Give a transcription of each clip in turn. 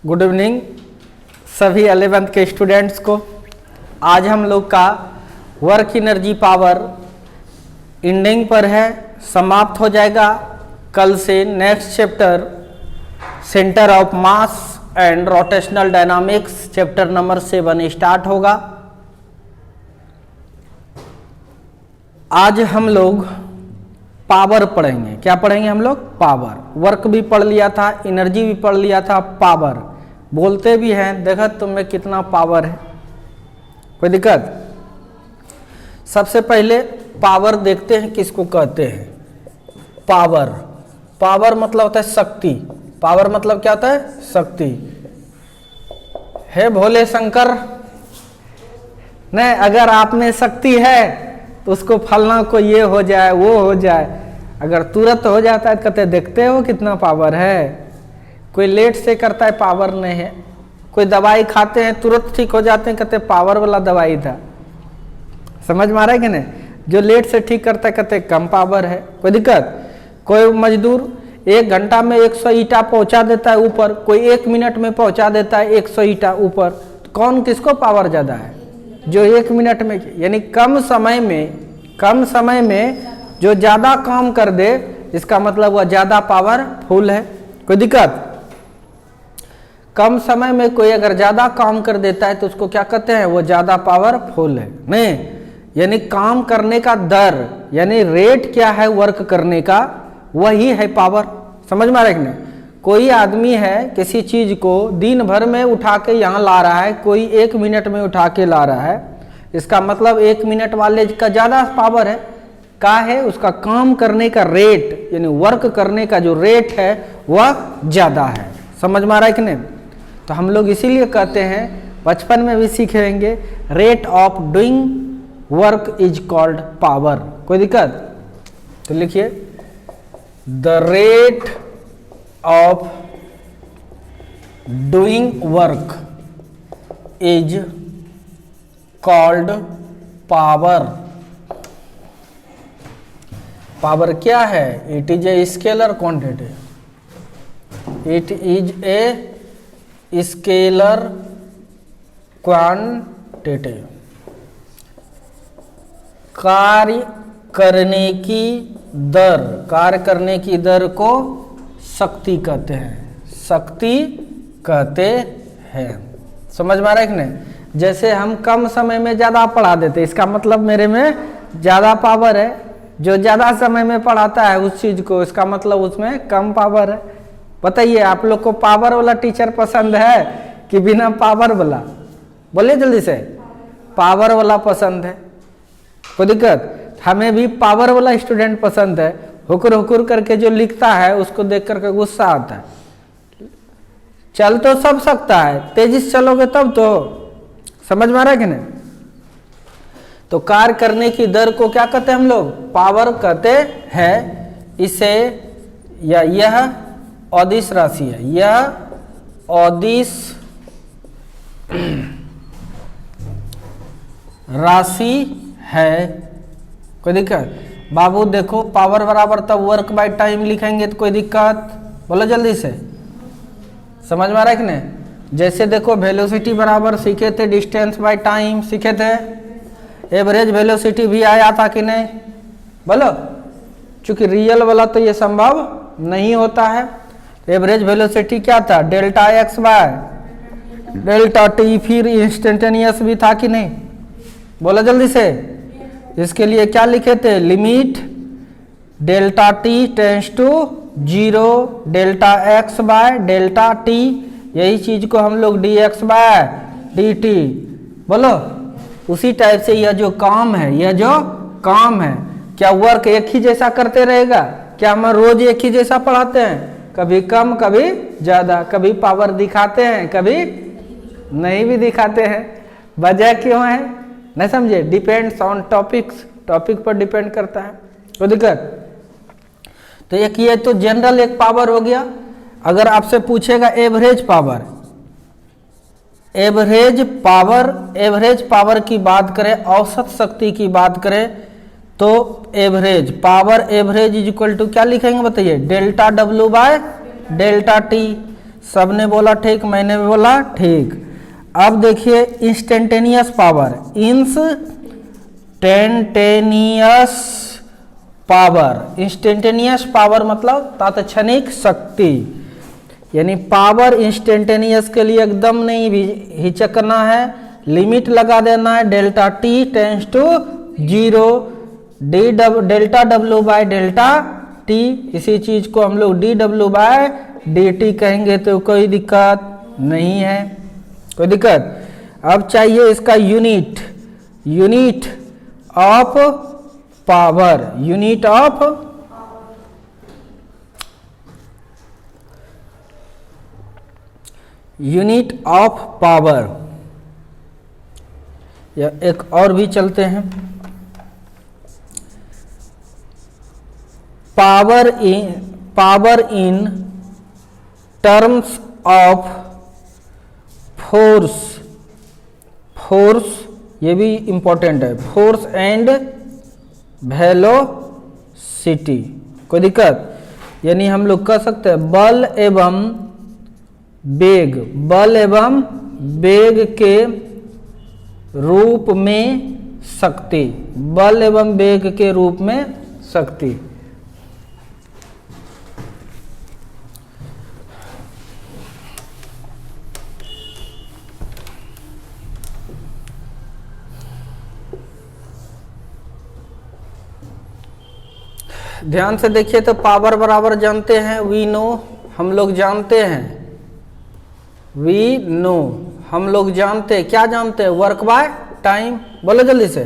Good evening सभी 11th के students को। आज हम लोग का वर्क एनर्जी पावर एंडिंग पर है, समाप्त हो जाएगा। कल से next chapter centre of mass and rotational dynamics chapter number 7 start होगा। आज हम लोग पावर पढ़ेंगे। क्या पढ़ेंगे हम लोग? पावर। वर्क भी पढ़ लिया था, एनर्जी भी पढ़ लिया था, पावर बोलते भी हैं। देखा तुम में कितना पावर है, कोई दिक्कत? सबसे पहले पावर देखते हैं किसको कहते हैं। पावर, पावर मतलब होता है शक्ति। पावर मतलब क्या होता है? शक्ति। हे भोले शंकर, नहीं अगर आप में शक्ति है तो उसको फलना को ये हो जाए वो हो जाए, अगर तुरंत हो जाता है तो कहते देखते हो कितना पावर है। कोई लेट से करता है पावर नहीं है। कोई दवाई खाते हैं तुरंत ठीक हो जाते हैं, कहते पावर वाला दवाई था। समझ में आ रहा है कि नहीं? जो लेट से ठीक करता है कहते कम पावर है। कोई दिक्कत? कोई मजदूर 1 घंटा में 100 ईंटा पहुंचा देता है ऊपर, कोई 1 मिनट में पहुंचा देता है 100 ईंटा ऊपर। तो कौन किसको पावर ज्यादा है? जो 1 मिनट में, यानी कम समय में जो ज्यादा काम कर दे, इसका मतलब वह ज्यादा पावरफुल है। कोई दिक्कत? कम समय में कोई अगर ज्यादा काम कर देता है तो उसको क्या कहते हैं? वो ज्यादा पावरफुल है। नहीं, यानी काम करने का दर, यानी रेट क्या है वर्क करने का, वही है पावर। समझ में आ रहा है कि नहीं? कोई आदमी है किसी चीज को दिन भर में उठा के यहाँ ला रहा है, कोई 1 मिनट में उठा के ला रहा है, इसका मतलब 1 मिनट वाले का ज्यादा पावर है। का है? उसका काम करने का रेट, यानी वर्क करने का जो रेट है वह ज्यादा है। समझ में आ रहा है कि नहीं? तो हम लोग इसीलिए कहते हैं, बचपन में भी सीखेंगे, rate of doing work is called power. कोई दिक्कत? तो लिखिए, the rate of doing work is called power. Power क्या है? It is a scalar quantity. It is a scalar quantity. कार्य करने की दर, कार्य करने की दर को शक्ति कहते हैं। शक्ति कहते हैं। समझ में आ रहा है कि नहीं? जैसे हम कम समय में ज्यादा पढ़ा देते, इसका मतलब मेरे में ज्यादा पावर है। जो ज्यादा समय में पढ़ाता है उस चीज को, इसका मतलब उसमें कम पावर है। बताइए, आप लोग को पावर वाला टीचर पसंद है कि बिना पावर वाला? बोलिए जल्दी से। पावर वाला पसंद है। कोई दिक्कत? हमें भी पावर वाला स्टूडेंट पसंद है। हुकुर हुकुर करके जो लिखता है उसको देख करके गुस्सा आता है। चल तो सब सकता है, तेजी से चलोगे तब तो। समझ में आ रहा है कि नहीं? तो कार्य करने की दर को क्या कहते हैं हम लोग? पावर कहते हैं। इसे, या यह अदिश राशि है, यह अदिश राशि है। कोई दिक्कत? बाबू देखो, पावर बराबर तब वर्क बाय टाइम लिखेंगे तो कोई दिक्कत? बोलो जल्दी से। समझ में आ रहा है कि नहीं? जैसे देखो, वेलोसिटी बराबर सीखे थे डिस्टेंस बाय टाइम, सीखे थे। एवरेज वेलोसिटी भी आया था कि नहीं? बोलो। चूंकि रियल वाला तो ये संभव नहीं होता है। एवरेज वेलोसिटी क्या था? Delta X by delta T. फिर इंस्टेंटेनियस भी था कि नहीं? बोलो जल्दी से। इसके लिए क्या लिखे थे? Limit delta T tends to 0 delta X by delta T. यही चीज को हम लोग dx बाय dt। बोलो। उसी टाइप से यह जो काम है, यह जो काम है, क्या वर्क एक ही जैसा करते रहेगा? क्या हम रोज एक ही जैसा पढ़ाते हैं? कभी कम कभी ज्यादा, कभी पावर दिखाते हैं कभी नहीं भी दिखाते हैं। वजह क्यों है? नहीं समझे? डिपेंड्स ऑन टॉपिक्स, टॉपिक पर डिपेंड करता है। कोई दिक्कत? तो एक ये तो जनरल एक पावर हो गया। अगर आपसे पूछेगा एवरेज पावर, एवरेज पावर की बात करें, औसत शक्ति की बात करें, तो average power, average is equal to क्या लिखेंगे बताइए? Delta W by delta T. सबने बोला ठीक, मैंने भी बोला ठीक। अब देखिए instantaneous power, instantaneous power, instantaneous power मतलब तात्क्षणिक शक्ति, यानी पावर इंस्टेंटेनियस के लिए एकदम नहीं हिचकना है, लिमिट लगा देना है, delta T tends to 0, delta W by delta T, इसी चीज को हम लोग D W by D T कहेंगे, तो कोई दिक्कत नहीं है, कोई दिक्कत। अब चाहिए इसका unit, unit of power, unit of power. या एक और भी चलते हैं, power in terms of force, force ये भी इंपॉर्टेंट है, फोर्स एंड वेलोसिटी, कोई दिक्कत। यानी हम लोग कह सकते हैं बल एवं वेग, बल एवं वेग के रूप में शक्ति, बल एवं वेग के रूप में शक्ति। ध्यान से देखिए तो पावर बराबर जानते हैं, वी नो, हम लोग जानते हैं, वी नो हम लोग जानते हैं, क्या जानते हैं, वर्क बाय टाइम। बोलो जल्दी से,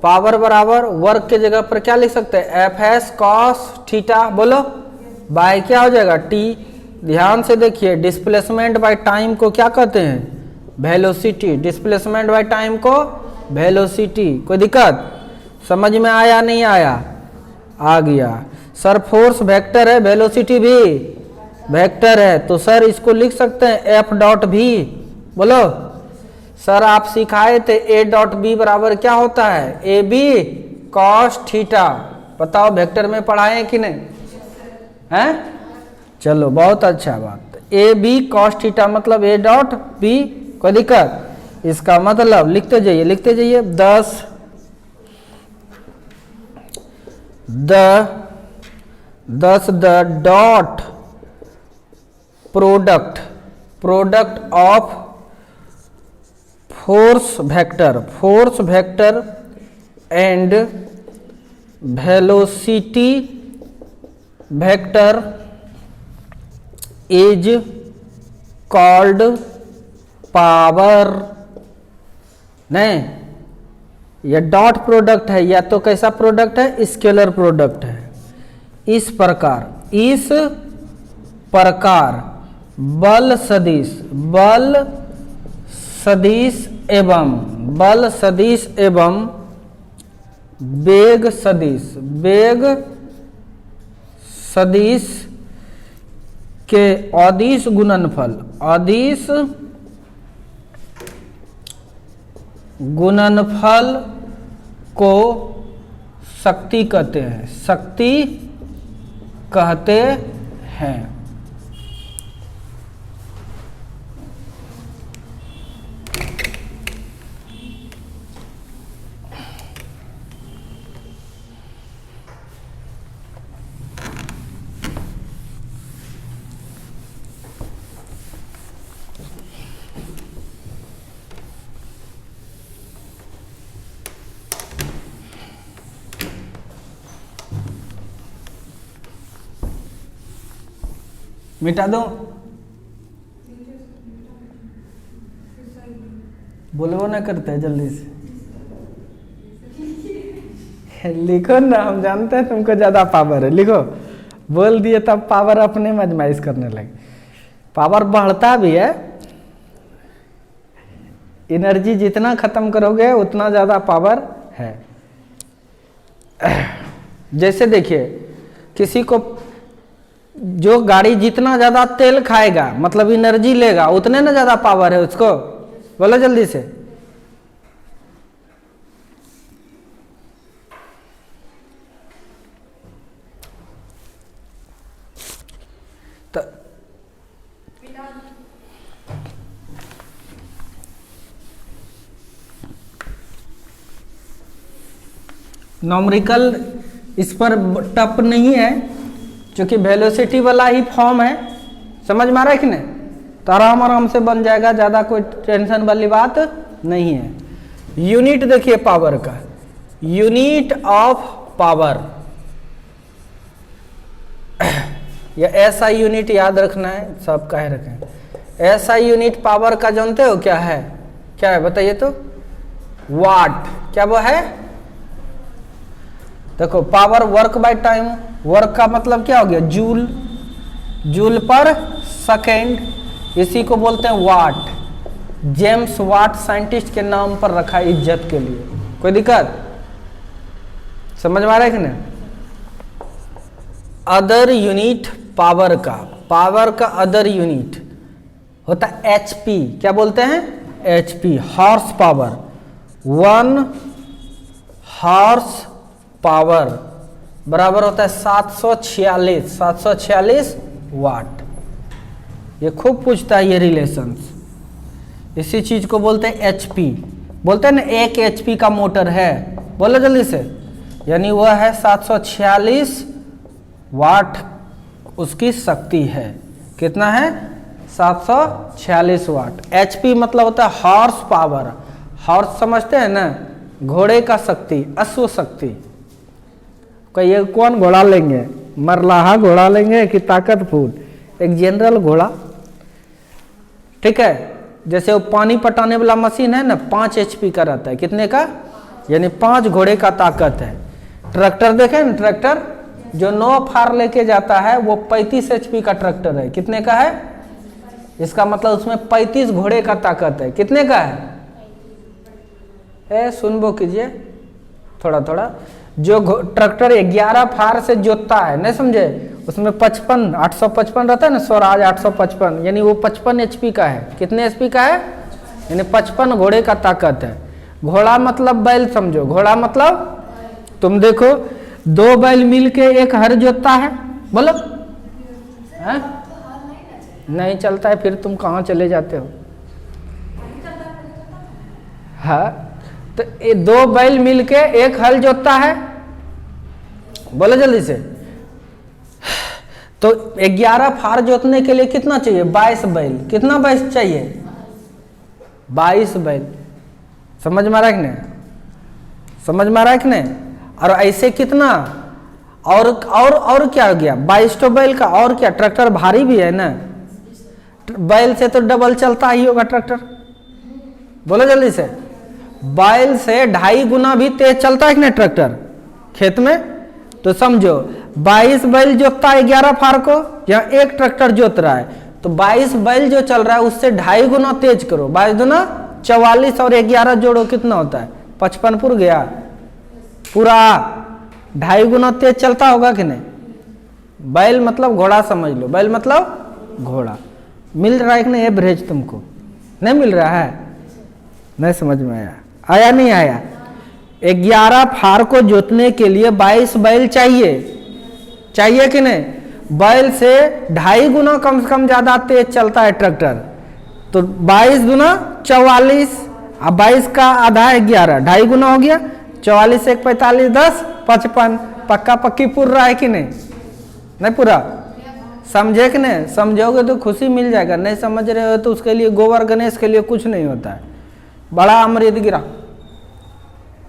पावर बराबर वर्क के जगह पर क्या लिख सकते हैं, एफ एस कॉस थीटा, बोलो बाय क्या हो जाएगा, टी। ध्यान से देखिए डिस्प्लेसमेंट बाय टाइम को क्या कहते हैं, वेलोसिटी, डिस्प्लेसमेंट बाय टाइम को वेलोसिटी। कोई दिक्कत, समझ में आया नहीं आया, आ गया। सर फोर्स वेक्टर है, वेलोसिटी भी वेक्टर है, तो सर इसको लिख सकते हैं एफ डॉट भी। बोलो सर आप सिखाए थे ए डॉट बी बराबर क्या होता है, ए बी कॉस थीटा। बताओ वेक्टर में पढ़ाए कि नहीं हैं, चलो बहुत अच्छा बात। ए बी कॉस थीटा मतलब ए डॉट बी, कोई दिक्कत। इसका मतलब लिखते जाइए, लिखते जाइए, 10 the dot product of force vector and velocity vector is called power. नहीं, यह डॉट प्रोडक्ट है, या तो कैसा प्रोडक्ट है, स्केलर प्रोडक्ट है। इस प्रकार बल सदिश एवं वेग सदिश के अदिश गुणनफल को शक्ति कहते हैं, मिटा दो, बोलबो ना करते जल्दी से लिखो ना, हम जानते हैं तुमको ज्यादा पावर है, लिखो। बोल दिए तब पावर अपने में आजमाइश करने लगे। पावर बढ़ता भी है, एनर्जी जितना खत्म करोगे उतना ज्यादा पावर है। जैसे देखिए किसी को, जो गाड़ी जितना ज्यादा तेल खाएगा मतलब एनर्जी लेगा, उतने ना ज्यादा पावर है उसको। बोलो जल्दी से, नॉमरिकल इस पर टप नहीं है, क्योंकि वेलोसिटी वाला ही फॉर्म है। समझ में आ रहा है कि नहीं? तो आराम आराम से बन जाएगा, ज़्यादा कोई टेंशन वाली बात नहीं है। यूनिट देखिए पावर का, यूनिट ऑफ पावर, या ऐसा यूनिट याद रखना है, सब कहे रखें। ऐसा यूनिट पावर का जानते हो क्या है? क्या है बताइए तो? वाट। क्या वो है? देखो power work by time, work का मतलब क्या हो गया? जूल, जूल पर सेकेंड, इसी को बोलते हैं वाट। जेम्स वाट साइंटिस्ट के नाम पर रखा है इज्जत के लिए। कोई दिक्कत? समझ में आ रहा है कि नहीं? अदर यूनिट पावर का अदर यूनिट होता है एचपी। क्या बोलते हैं? HP, horse power. 1 horse power बराबर होता है 746 वाट। ये खूब पूछता है ये रिलेशंस। इसी चीज को बोलते हैं एचपी। बोलते हैं ना 1 एचपी का मोटर है, बोलो जल्दी से, यानी वह है 746 वाट उसकी शक्ति है। कितना है? 746 वाट। एचपी मतलब होता है हॉर्स पावर। हॉर्स समझते हैं ना? घोड़े का शक्ति, अश्व शक्ति। ये कौन घोड़ा लेंगे? मरलाहा घोड़ा लेंगे कि ताकतपूर्ण? एक जनरल घोड़ा, ठीक है। जैसे वो पानी पटाने वाला मशीन है ना, 5 एचपी का रहता है। कितने का? यानी 5 घोड़े का ताकत है। ट्रैक्टर देखें ना, ट्रैक्टर जो 9 फार लेके जाता है वो 35 एचपी का ट्रैक्टर है। कितने का है? इसका मतलब उसमें 35 घोड़े का ताकत है। कितने का है? सुनबो कीजिए थोड़ा थोड़ा। जो ट्रैक्टर 11 फार से जोतता है, नहीं समझे, उसमें 55 855 रहता है ना, स्वराज 855, यानी वो 55 एचपी का है। कितने एचपी का है? यानी 55 घोड़े का ताकत है। घोड़ा मतलब बैल समझो। घोड़ा मतलब तुम देखो 2 बैल मिलके एक हर जोतता है, बोलो है? नहीं चलता है, फिर तुम कहाँ चले जाते हो? हाँ, तो ये 2 बैल मिलके एक हल जोतता है, बोलो जल्दी से। तो 11 फार जोतने के लिए कितना चाहिए? 22 बैल। कितना बैल चाहिए? 22 बैल। समझ में आ रहा है कि नहीं? समझ में आ रहा है कि नहीं? और ऐसे कितना और क्या हो गया? 22 तो बैल का। और क्या? ट्रैक्टर भारी भी है ना, बैल से तो डबल चलता ही होगा ट्रैक्टर, बोलो जल्दी से। बैल से 2.5 गुना भी तेज चलता है कि नहीं ट्रैक्टर खेत में? तो समझो 22 बैल जोतता है 11 फार को, यहाँ एक ट्रैक्टर जोत रहा है, तो 22 बैल जो चल रहा है उससे 2.5 गुना तेज करो। 22 गुना 44 और 11 जोड़ो, कितना होता है? 55 पुर गया पूरा। 2.5 गुना तेज चलता होगा कि नहीं? बैल मतलब घोड़ा समझ लो। बैल मतलब घोड़ा। मिल रहा है कि नहीं एवरेज तुमको? नहीं मिल रहा है? नहीं समझ में आया? आया नहीं आया? 11 फार को जोतने के लिए 22 बैल चाहिए, चाहिए कि नहीं? बैल से 2.5 गुना कम से कम ज्यादा तेज चलता है ट्रैक्टर। तो 22 गुना 44, अब 22 का आधा है 11, 2.5 गुना हो गया। 44 से 45 10 55। पक्का पक्की पूर रहा है कि नहीं? नहीं पूरा? समझे कि नहीं? समझोगे तो खुशी मिल जाएगा, नहीं समझ रहे हो तो उसके लिए गोबर गणेश के लिए कुछ नहीं होता है। बड़ा अमृत गिरा,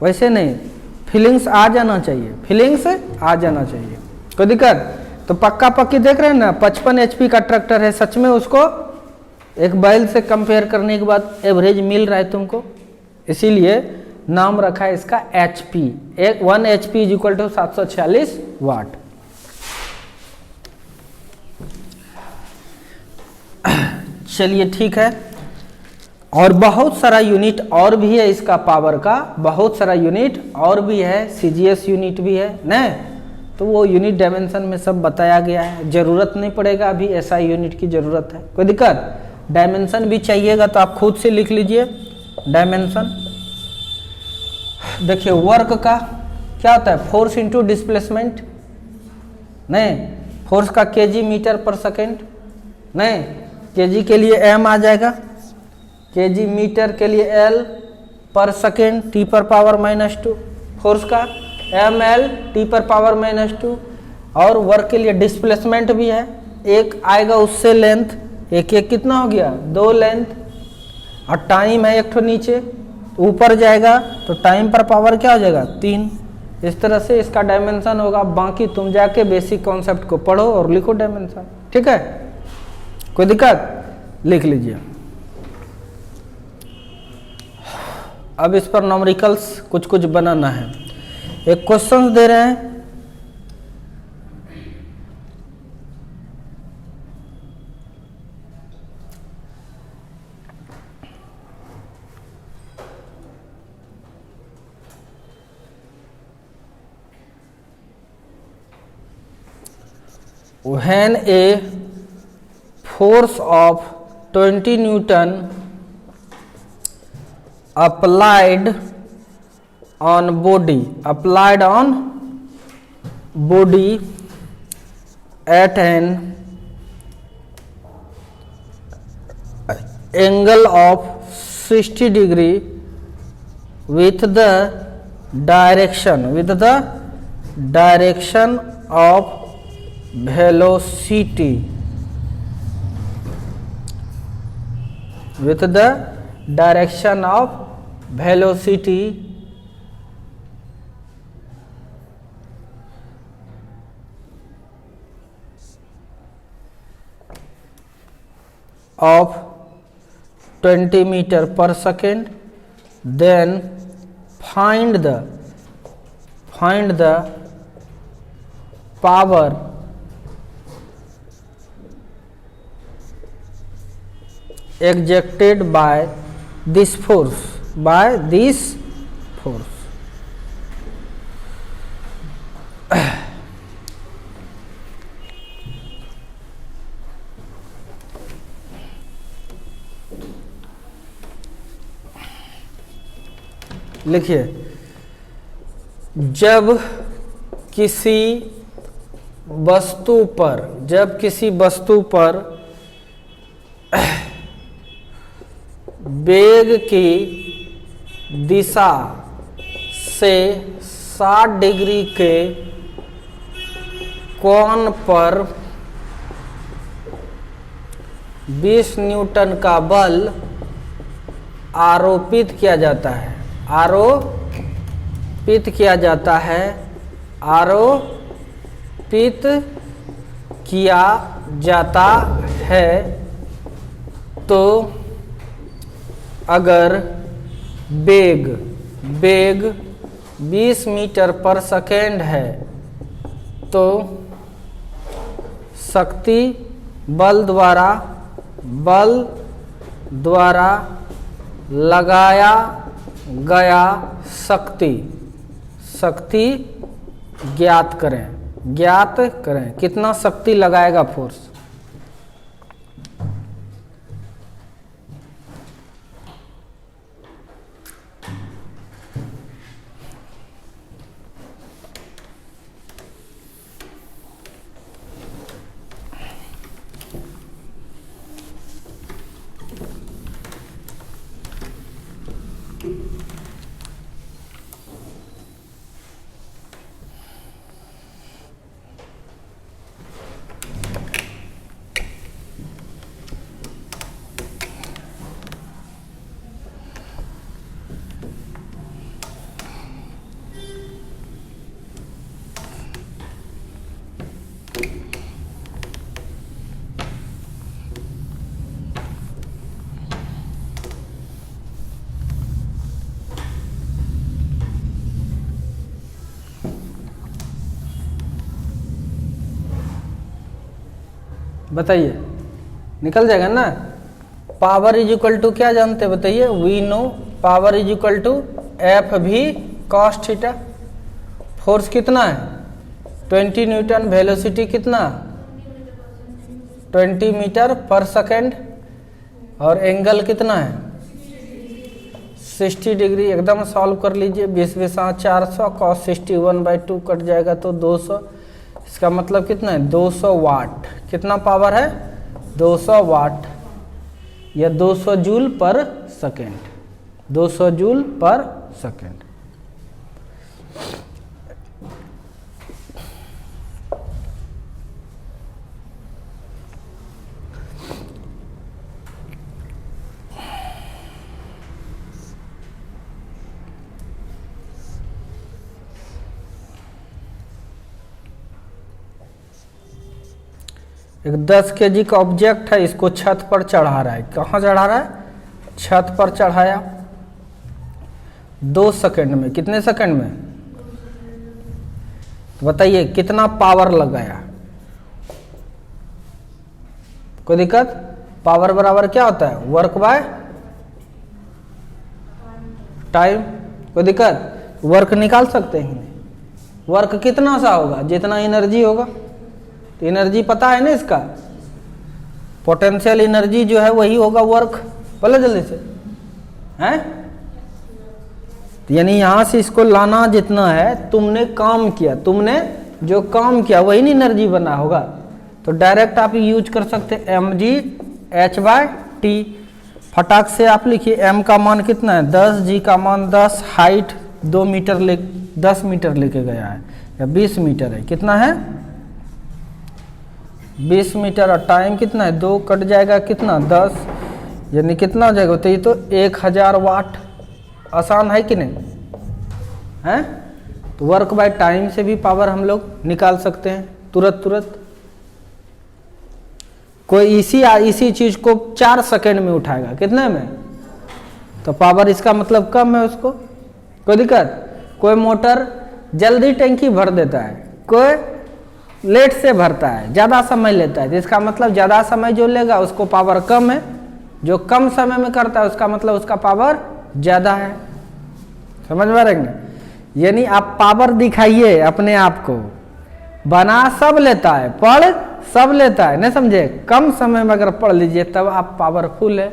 वैसे नहीं, फीलिंग्स आ जाना चाहिए, फीलिंग्स आ जाना चाहिए। कोई दिक्कत? तो पक्का पक्की देख रहे हैं ना, 55 एचपी का ट्रैक्टर है। सच में उसको एक बैल से कंपेयर करने के बाद एवरेज मिल रहा है तुमको, इसीलिए नाम रखा है इसका HP. 1 HP is equal to 746 watt. चलिए ठीक है। और बहुत सारा यूनिट और भी है इसका पावर का, बहुत सारा यूनिट और भी है, सीजीएस यूनिट भी है न, तो वो यूनिट डायमेंशन में सब बताया गया है। जरूरत नहीं पड़ेगा अभी, ऐसा यूनिट की जरूरत है। कोई दिक्कत? डायमेंशन भी चाहिएगा तो आप खुद से लिख लीजिए डायमेंशन। देखिए वर्क का क्या होता है? फोर्स इंटू डिस्प्लेसमेंट, नहीं फोर्स का केजी मीटर पर सेकेंड, नहीं केजी के लिए एम आ जाएगा, केजी मीटर के लिए एल पर सेकेंड टी पर पावर -2 फोर्स का, एम एल टी पर पावर -2। और वर्क के लिए डिस्प्लेसमेंट भी है, एक आएगा उससे लेंथ, एक एक कितना हो गया 2 लेंथ, और टाइम है एक ठो नीचे, ऊपर जाएगा तो टाइम पर पावर क्या हो जाएगा 3। इस तरह से इसका डायमेंशन होगा। बाकी तुम जाके बेसिक कॉन्सेप्ट को पढ़ो और लिखो डायमेंशन, ठीक है, कोई दिक्कत, लिख लीजिए। अब इस पर न्यूमेरिकल्स कुछ कुछ बनाना है। एक क्वेश्चन दे रहे हैं, when a force of 20 Newton applied on body at an angle of 60 degree with the direction of velocity of 20 meter per second, then find the power exerted by this force, लिखिए। जब किसी वस्तु पर वेग की दिशा से 60 डिग्री के कोण पर 20 न्यूटन का बल आरोपित किया जाता है, तो अगर वेग 20 मीटर पर सेकेंड है तो शक्ति बल द्वारा लगाया गया शक्ति ज्ञात करें कितना शक्ति लगाएगा फोर्स। बताइए, निकल जाएगा ना। पावर इज इक्वल टू क्या जानते बताइए, we know power is equal to F V cos theta. Force कितना है 20 न्यूटन, वेलोसिटी कितना 20 मीटर पर सेकेंड, और एंगल कितना है 60 डिग्री। एकदम सॉल्व कर लीजिए, 20 20 400, कॉस 61/2 कट जाएगा तो 200। इसका मतलब कितना है 200 वाट। कितना पावर है 200 वाट। या 200 जूल पर सेकेंड, 200 जूल पर सेकेंड। एक 10 kg का ऑब्जेक्ट है, इसको छत पर चढ़ा रहा है। कहाँ चढ़ा रहा है? छत पर चढ़ाया। 2 सेकंड में, कितने सेकंड में? तो बताइए कितना पावर लगाया? कोई दिक्कत? पावर बराबर क्या होता है? Work by time. कोई दिक्कत? वर्क निकाल सकते हैं। वर्क कितना सा होगा? जितना एनर्जी होगा। तो एनर्जी पता है ना इसका, पोटेंशियल एनर्जी जो है वही होगा वर्क। बोलो जल्दी से, हैं? यानी यहां से इसको लाना जितना है, तुमने काम किया, तुमने जो काम किया वही नहीं एनर्जी बना होगा। तो डायरेक्ट आप यूज कर सकते mg/h/t। फटाक से आप लिखिए, m का मान कितना है? 10, g का मान 10, हाइट 2 मीटर 10 मीटर लेके गया है या 20 मीटर है। कितना है? 20 मीटर। और टाइम कितना है? 2 कट जाएगा कितना? 10, यानी कितना हो जाएगा? तो ये तो 1000 वाट। आसान है कि नहीं है? तो वर्क बाय टाइम से भी पावर हम लोग निकाल सकते हैं तुरंत। कोई इसी चीज को 4 सेकंड में उठाएगा, कितने में? तो पावर इसका मतलब कम है उसको। कोई दिक्कत? कोई मोटर जल्दी टंकी भर देता है, कोई लेट से भरता है, ज्यादा समय लेता है। तो इसका मतलब ज्यादा समय जो लेगा उसको पावर कम है, जो कम समय में करता है उसका मतलब उसका पावर ज्यादा है। समझ में आ रहा है? यानी आप पावर दिखाइए अपने आप को। बना सब लेता है, पढ़ सब लेता है, नहीं समझे? कम समय में अगर पढ़ लीजिए तब आप पावरफुल है।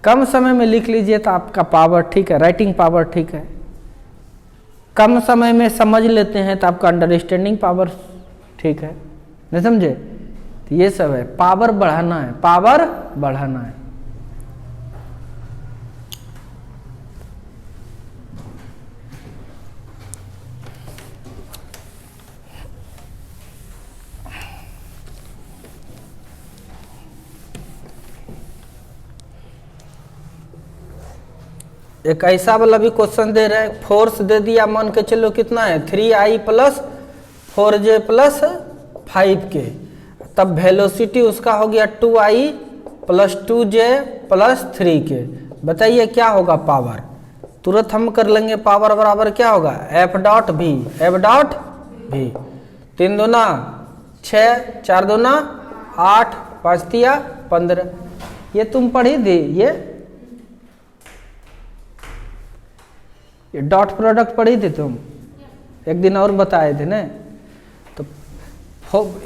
कम समय में लिख लीजिए तो आपका पावर ठीक है, राइटिंग पावर ठीक है। कम समय में समझ लेते हैं तो आपका अंडरस्टैंडिंग पावर ठीक है, नहीं समझे? तो ये सब है, पावर बढ़ाना है, पावर बढ़ाना है। एक ऐसा वाला भी क्वेश्चन दे रहा है, फोर्स दे दिया, मान के चलो कितना है? 3I + 4J + 5K। तब वेलोसिटी उसका हो गया 2I + 2J + 3K। बताइए क्या होगा पावर? तुरंत हम कर लेंगे। पावर बराबर क्या होगा? F.V, F.V। 3 दूना 6, 4 दूना 8, 5 तिया 15। ये तुम पढ़ी थी, ये डॉट प्रोडक्ट पढ़ी थी तुम, एक दिन और बताए थे ना। तो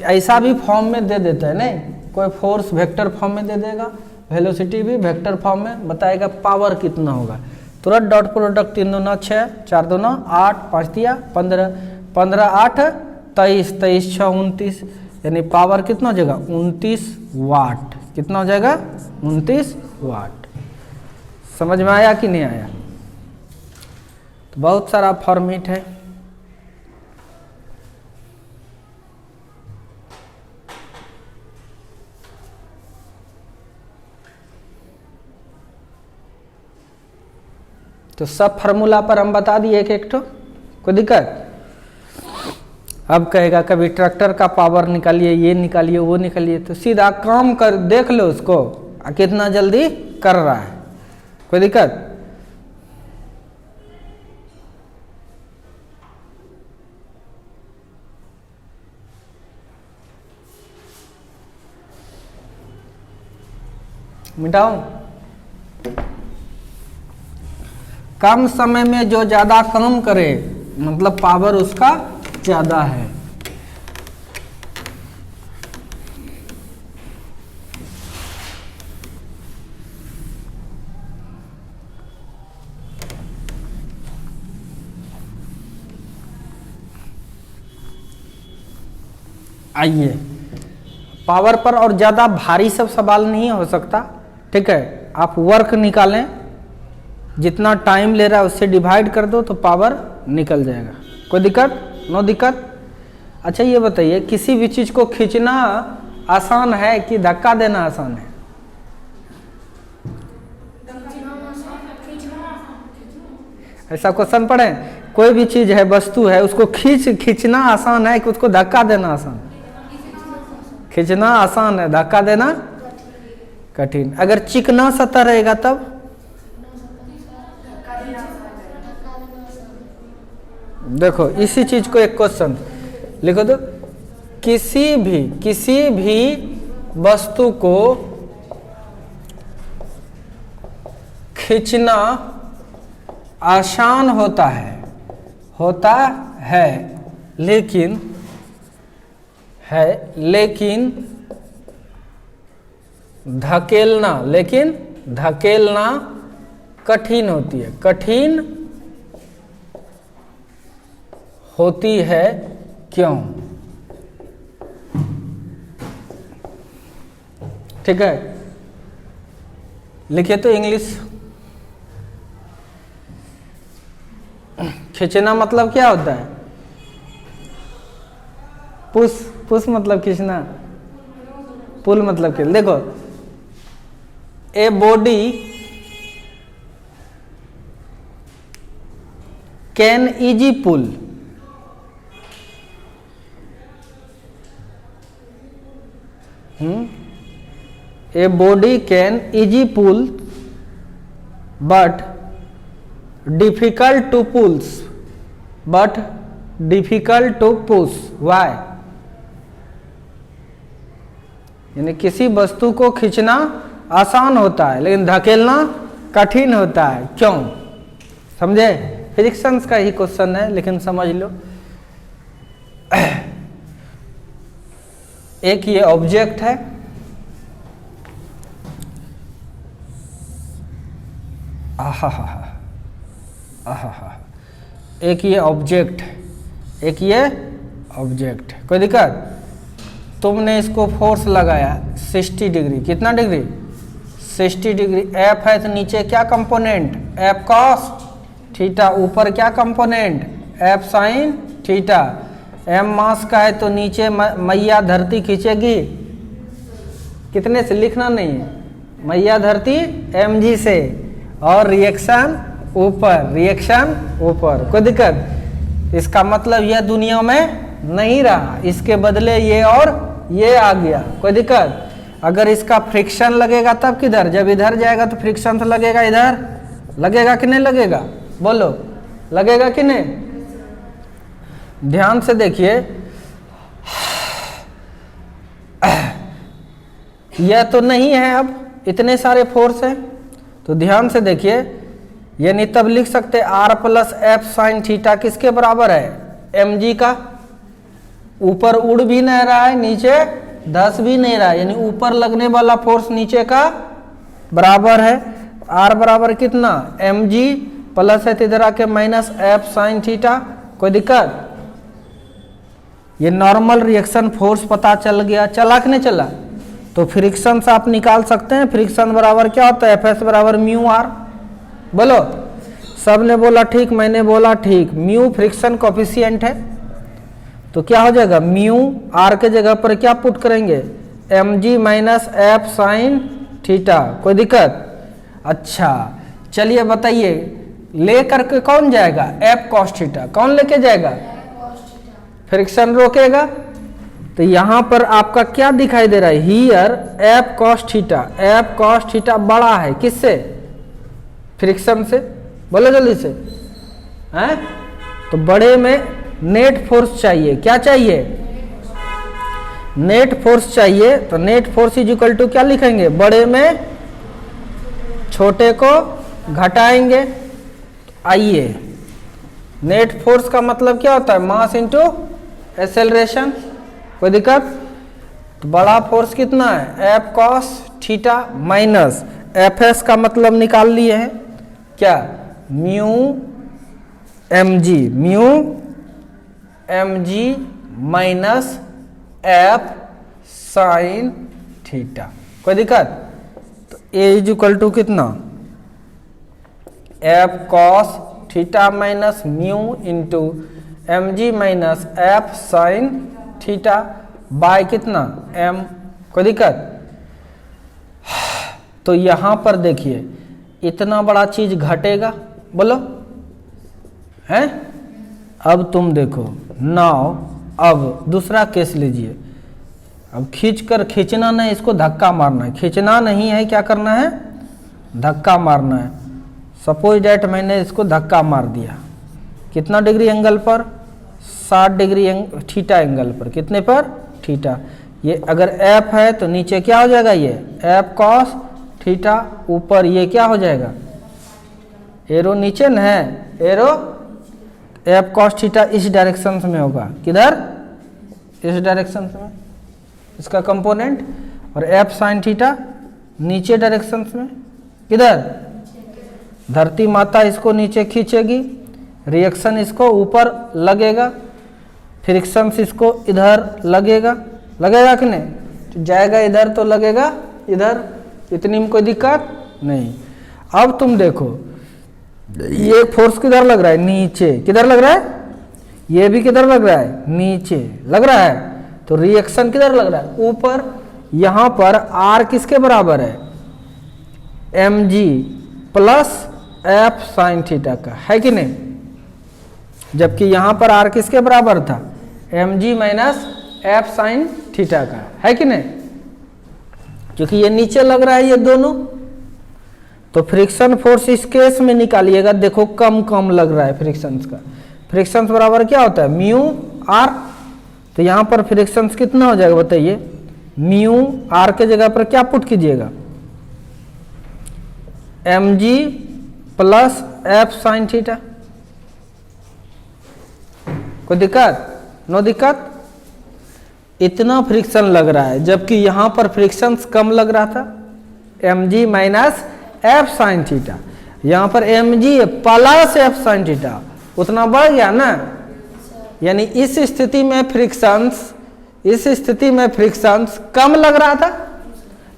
ऐसा भी फॉर्म में दे देता है नहीं, कोई फोर्स वेक्टर फॉर्म में दे देगा, वेलोसिटी भी वेक्टर फॉर्म में बताएगा, पावर कितना होगा। तुरंत डॉट प्रोडक्ट 3 दूना 6, 4 दूना 8, 5 तिया 15, 15 8 23, 23 6 29, यानी पावर कितना हो जाएगा? 29 वाट। कितना हो जाएगा? 29 वाट। समझ में आया कि नहीं आया? तो बहुत सारा फॉर्मेट है। तो सब फार्मूला पर हम बता दिए एक एक। कोई दिक्कत? अब कहेगा कभी ट्रैक्टर का पावर निकालिए, ये निकालिए, वो निकालिए। तो सीधा काम कर देख लो उसको कितना जल्दी कर रहा है। कोई दिक्कत? मिटाऊं? कम समय में जो ज्यादा काम करे मतलब पावर उसका ज्यादा है। आइए, पावर पर और ज्यादा भारी सब सवाल नहीं हो सकता, ठीक है? आप वर्क निकालें, जितना टाइम ले रहा है उससे डिवाइड कर दो तो पावर निकल जाएगा। कोई दिक्कत? नो दिक्कत। अच्छा ये बताइए, किसी भी चीज को खींचना आसान है कि धक्का देना आसान है? ऐसा क्वेश्चन पढ़े, कोई भी चीज है, वस्तु है, उसको खींचना आसान है कि उसको धक्का देना आसान? खींचना आसान है, धक्का देना कठिन। अगर चिकना सतह रहेगा तब? देखो इसी चीज को एक क्वेश्चन लिखो तो, किसी भी वस्तु को खींचना आसान होता है लेकिन धकेलना कठिन होती है, क्यों? ठीक है, लिखिए तो इंग्लिश। खींचना मतलब क्या होता है? पुश मतलब खींचना, पुल मतलब क्या? देखो, a body can easy pull, a body can easy pull but difficult to push. Why? यानी किसी वस्तु को खींचना आसान होता है लेकिन धकेलना कठिन होता है, क्यों? समझे? फिजिक्स का ही क्वेश्चन है लेकिन समझ लो। एक ये ऑब्जेक्ट है, एक ये ऑब्जेक्ट, कोई दिक्कत? तुमने इसको फोर्स लगाया 60 डिग्री, कितना डिग्री? 60 डिग्री। एफ है तो नीचे क्या कंपोनेंट? F cos theta. ऊपर क्या component? F sine theta. M mass का है तो नीचे मैया धरती खींचेगी, कितने से? लिखना नहीं है, मैया धरती mg से, और रिएक्शन ऊपर। कोई दिक्कत? इसका मतलब यह दुनिया में नहीं रहा, इसके बदले ये और ये आ गया। कोई दिक्कत? अगर इसका फ्रिक्शन लगेगा तब किधर? जब इधर जाएगा तो फ्रिक्शन तो लगेगा इधर, लगेगा कि नहीं लगेगा? बोलो, लगेगा कि नहीं? ध्यान से देखिए, यह तो नहीं है, अब इतने सारे फोर्स हैं, तो ध्यान से देखिए, यानी तब लिख सकते R plus F sine theta किसके बराबर है? mg का। ऊपर उड़ भी नहीं रहा है, नीचे धस भी नहीं रहा है, यानी ऊपर लगने वाला फोर्स नीचे का बराबर है। R बराबर कितना? mg प्लस है इधर आके माइनस एफ साइन थीटा। कोई दिक्कत? ये नॉर्मल रिएक्शन फोर्स पता चल गया, चला कि नहीं चला? तो फ्रिक्शन से आप निकाल सकते हैं, फ्रिक्शन बराबर क्या होता है? एफ बराबर म्यू आर। बोलो, सब ने बोला ठीक, मैंने बोला ठीक। म्यू फ्रिक्शन कोफिशिएंट है, तो क्या हो जाएगा? म्यू आर के जगह पर क्या पुट करेंगे? mg minus F sine theta. कोई दिक्कत? अच्छा चलिए बताइए, ले करके कौन जाएगा? F cos theta. कौन लेके जाएगा? फ्रिक्शन रोकेगा। तो यहां पर आपका क्या दिखाई दे रहा है? हियर एफ कॉस थीटा बड़ा है, किससे? फ्रिक्शन से। बोलो जल्दी से, हैं? तो बड़े में नेट फोर्स चाहिए। क्या चाहिए? नेट फोर्स चाहिए। तो net force is equal to क्या लिखेंगे? बड़े में छोटे को घटाएंगे। आइए, नेट फोर्स का मतलब क्या होता है? Mass into acceleration. कोई दिक्कत? तो बड़ा फोर्स कितना है? F cos theta minus F S का मतलब निकाल लिए हैं क्या? Mu M G minus F sine theta. कोई दिक्कत? तो ए इज इक्वल टू कितना, F cos theta minus mu into M G minus F sine theta by कितना एम। कोई दिक्कत? तो यहां पर देखिए इतना बड़ा चीज घटेगा, बोलो है। अब तुम देखो नाउ, अब दूसरा केस लीजिए। अब खींचना नहीं, इसको धक्का मारना है। खींचना नहीं है, क्या करना है, धक्का मारना है। सपोज डेट मैंने इसको धक्का मार दिया, कितना डिग्री एंगल पर, 60 डिग्री थीटा एंगल पर। कितने पर, थीटा। ये अगर एफ है तो नीचे क्या हो जाएगा, ये एफ कॉस थीटा, ऊपर ये क्या हो जाएगा, एरो नीचे न है, एरो एफ कॉस थीटा इस डायरेक्शन में होगा। किधर, इस डायरेक्शन में इसका कंपोनेंट, और एफ साइन थीटा नीचे डायरेक्शन में। किधर, धरती माता इसको नीचे खींचेगी, रिएक्शन इसको ऊपर लगेगा, फ्रिक्शन इसको इधर लगेगा, लगेगा कि नहीं, तो जाएगा इधर तो लगेगा इधर, इतनी में कोई दिक्कत नहीं। अब तुम देखो ये फोर्स किधर लग रहा है, नीचे। किधर लग रहा है, ये भी किधर लग रहा है, नीचे लग रहा है। तो रिएक्शन किधर लग रहा है, ऊपर। यहां पर आर किसके बराबर है, M G plus F sine theta का, है कि नहीं। जबकि यहां पर आर किसके बराबर था, M G minus F sine theta का, है कि नहीं। क्योंकि ये नीचे लग रहा है ये दोनों, तो फ्रिक्शन फोर्स इस केस में निकालिएगा। देखो कम कम लग रहा है फ्रिक्शन का। फ्रिक्शन बराबर क्या होता है, म्यू आर। तो यहां पर फ्रिक्शन कितना हो जाएगा बताइए, म्यू आर के जगह पर क्या पुट कीजिएगा, M G plus F sine theta. कोई दिक्कत, नो दिक्कत। इतना फ्रिक्शन लग रहा है, जबकि यहां पर फ्रिक्शन कम लग रहा था, M G minus F sine theta. यहां पर M G plus F sine theta, उतना बढ़ गया ना। यानी इस स्थिति में फ्रिक्शंस कम लग रहा था,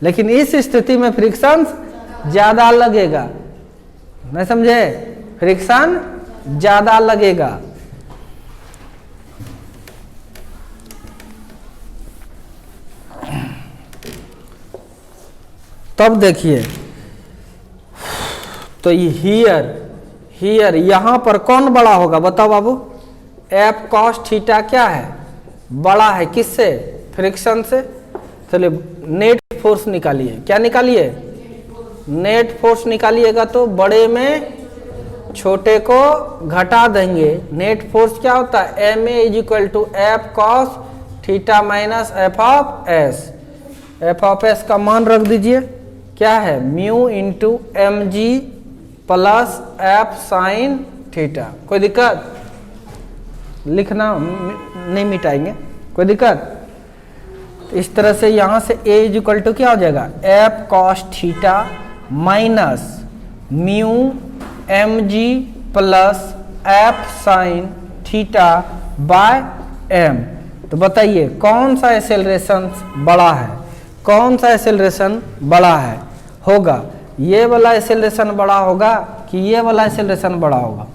लेकिन इस स्थिति में फ्रिक्शंस ज्यादा लगेगा। नहीं समझे, फ्रिक्शन ज्यादा लगेगा। तब देखिए, तो हियर यहां पर कौन बड़ा होगा बताओ बाबू, एफ कॉस थीटा क्या है, बड़ा है किससे, फ्रिक्शन से। चलिए नेट फोर्स निकालिए, क्या निकालिए, नेट फोर्स निकालिएगा। तो बड़े में छोटे को घटा देंगे। नेट फोर्स क्या होता है, M A is equal to F cos theta minus F of S. F of S का मान रख दीजिए, क्या है, mu into M G plus F sine theta. कोई दिक्कत, लिखना नहीं मिटाएंगे, कोई दिक्कत। इस तरह से यहां से ए इज इक्वल टू क्या हो जाएगा, F cos theta minus mu M G plus F sine theta by M. तो बताइए कौन सा एक्सेलरेशन बड़ा है, कौन सा एक्सेलरेशन बड़ा है, होगा ये वाला एक्सेलरेशन बड़ा होगा कि ये वाला एक्सेलरेशन बड़ा होगा।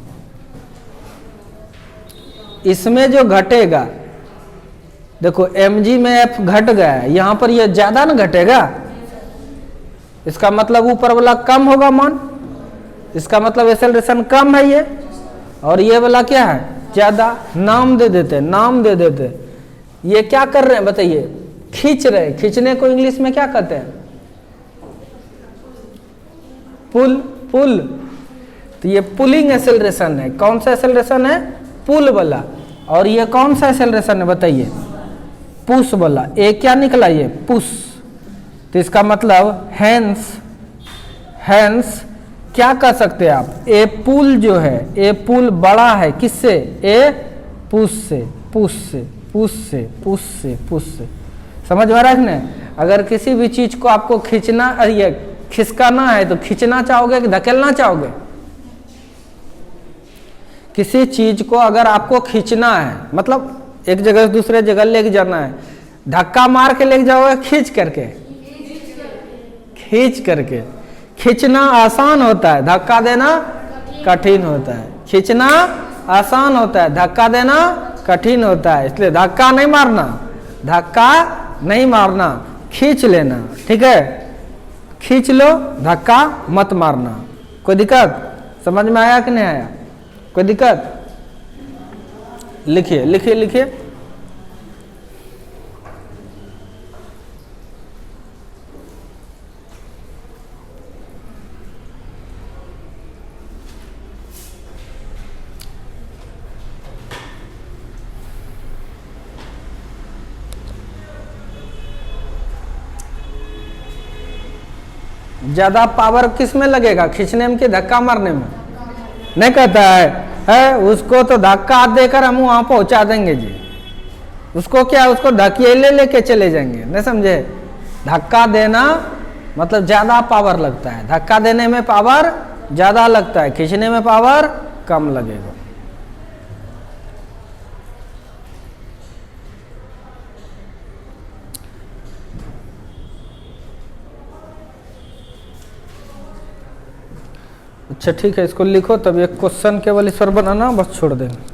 इसमें जो घटेगा, देखो mg में f घट गया है, यहां पर ये ज्यादा ना घटेगा, इसका मतलब ऊपर वाला कम होगा मान, इसका मतलब एक्सेलरेशन कम है ये, और ये वाला क्या है, ज्यादा। नाम दे देते। ये क्या कर रहे हैं बताइए, खींच रहे हैं। खींचने को इंग्लिश में क्या कहते हैं, पुल। तो ये पुलिंग एक्सेलरेशन है। कौन सा एक्सेलरेशन है, पुल वाला। और ये कौन सा एक्सेलरेशन है बताइए, पुश वाला। ए क्या निकला, ये पुश। तो इसका मतलब हैंस क्या कह सकते हैं आप, ए पुल जो है, ए पुल बड़ा है किससे, ए पुश से। समझ में आ रहा है ना। अगर किसी भी चीज को आपको खिसकाना है तो खींचना चाहोगे कि धकेलना चाहोगे। किसी चीज को अगर आपको खींचना है, मतलब एक जगह से दूसरे जगह लेके जाना है, धक्का मार के लेके जाओगे, खींच खींच करके। खींचना आसान होता है, धक्का देना कठिन होता है। खींचना आसान होता है, धक्का देना कठिन होता है। इसलिए धक्का नहीं मारना, धक्का नहीं मारना, खींच लेना। ठीक है, खींच लो, धक्का मत मारना। कोई दिक्कत? समझ में आया कि नहीं आया? कोई दिक्कत? लिखिए लिखिए लिखिए। ज्यादा पावर किस में लगेगा, खींचने में कि धक्का मारने में? नहीं कहता है उसको तो धक्का देकर हम वहां पहुंचा देंगे जी। उसको क्या, उसको धकेले लेके चले जाएंगे, नहीं समझे? धक्का देना मतलब ज्यादा पावर लगता है, धक्का देने में पावर ज्यादा लगता है, खींचने में पावर कम लगेगा। अच्छा ठीक है, इसको लिखो, तब एक क्वेश्चन केवल इस पर बनाना, बस छोड़ देंगे।